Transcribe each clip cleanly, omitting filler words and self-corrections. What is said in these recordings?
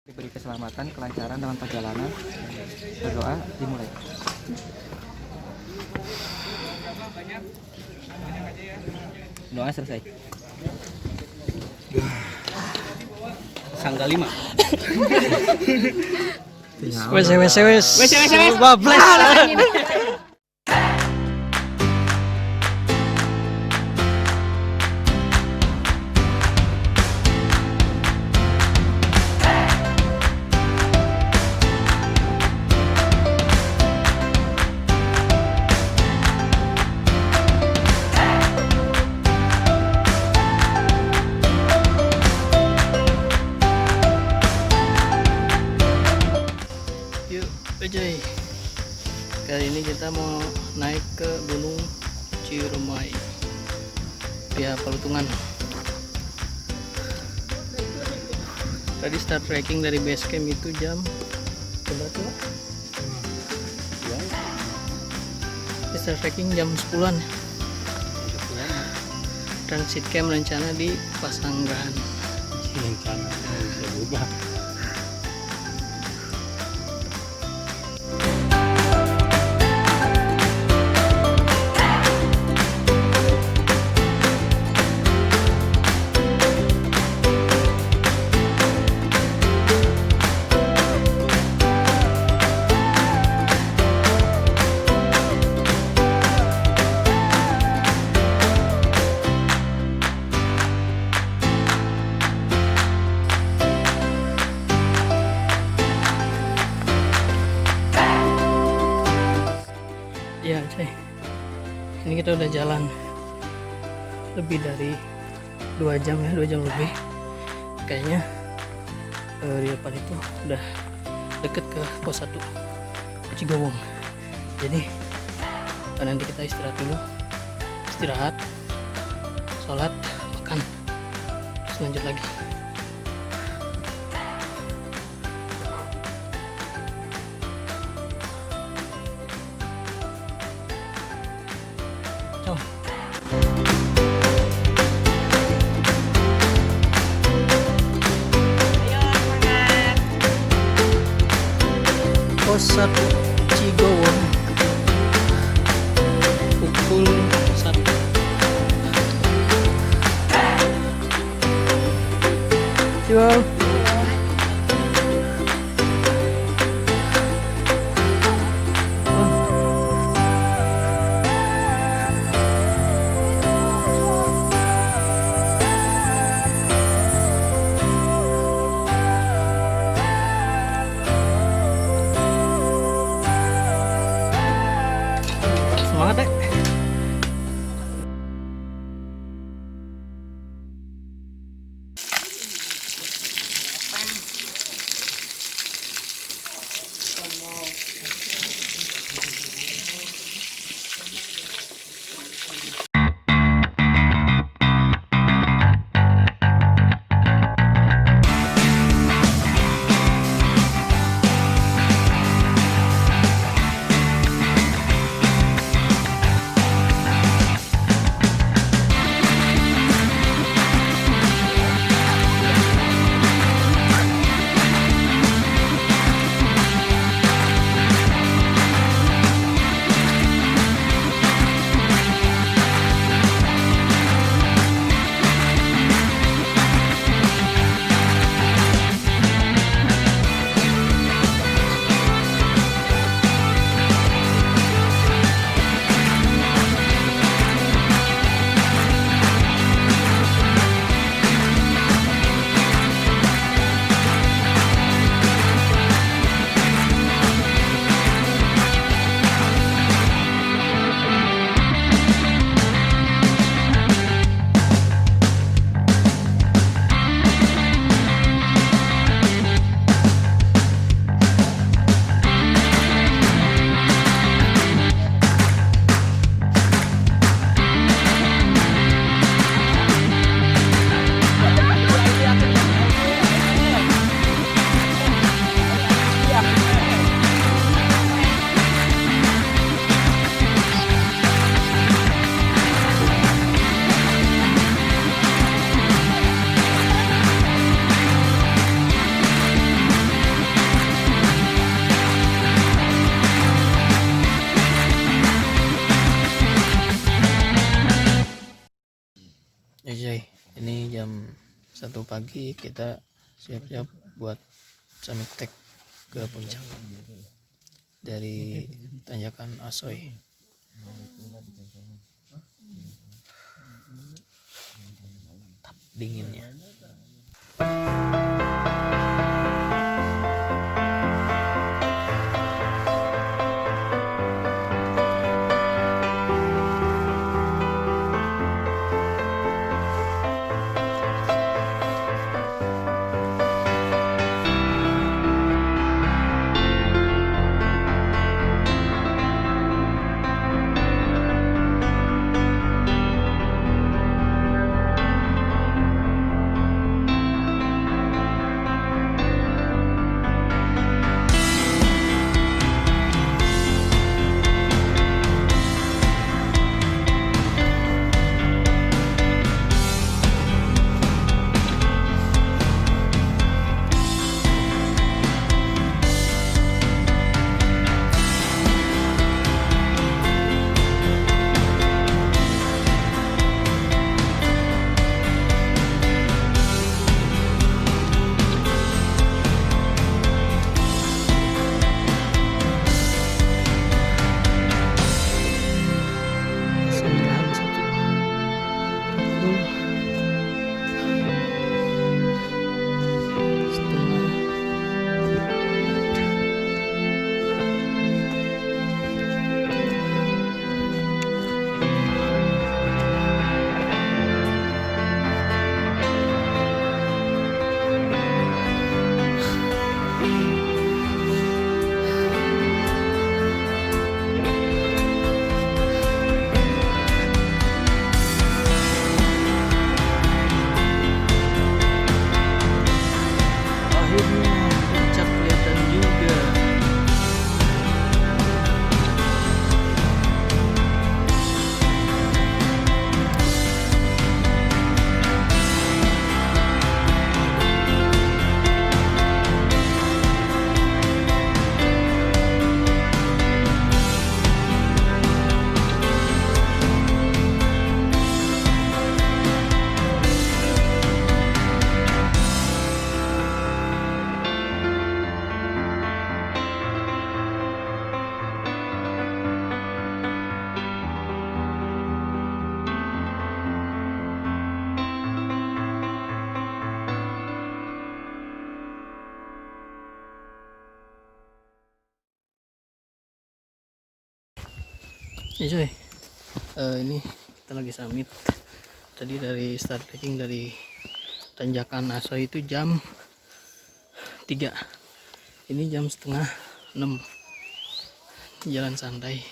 Diberi keselamatan, kelancaran dalam perjalanan. Berdoa dimulai. Doa selesai. Sangga 5. Wes. Bablas. Yuk, Ojay. Kali ini kita mau naik ke Gunung Ciremai via Pelutungan. Tadi start trekking dari base camp itu jam berapa? Start trekking jam 10-an. Transit camp rencana di Pasanggahan. Rencana bisa berubah. Ya, cuy. Ini kita udah jalan lebih dari 2 jam ya, 2 jam lebih. Kayaknya di depan itu udah deket ke pos 1 Cigowong. Jadi nanti kita istirahat dulu, sholat, makan, terus lanjut lagi. Ciao. Pos 1 Cigowong pukul 1. Ciao. Semangat deh. pagi kita siap-siap buat summit trek ke puncak dari tanjakan Asoy. Tap dinginnya. Akhirnya puncak kelihatan juga. Ya coy, ini kita lagi summit. Tadi dari start trekking dari tanjakan Asoy itu jam 3. Ini jam setengah 6. Jalan santai.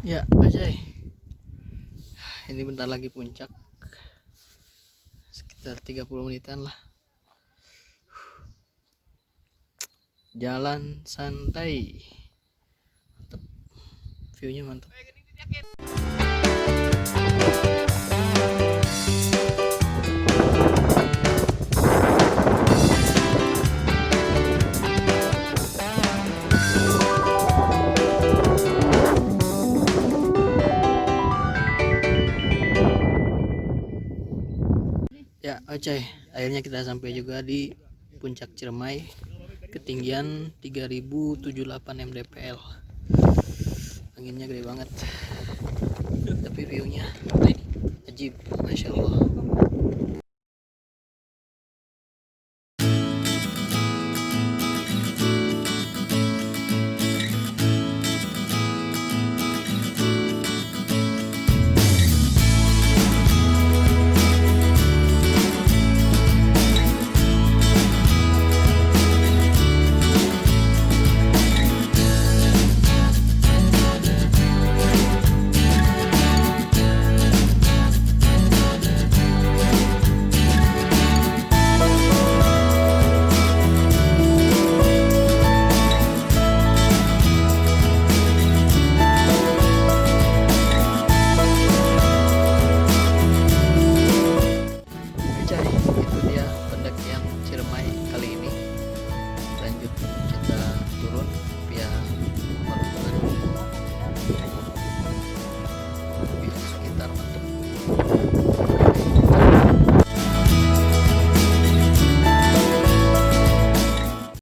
Ya, Ajay. Ini bentar lagi puncak. Sekitar 30 menitan lah. Jalan santai. Mantap. View-nya mantap. Ya, Aceh, akhirnya kita sampai juga di puncak Ciremai, ketinggian 3078 mdpl. Anginnya gede banget, tapi viewnya ajib, masya Allah.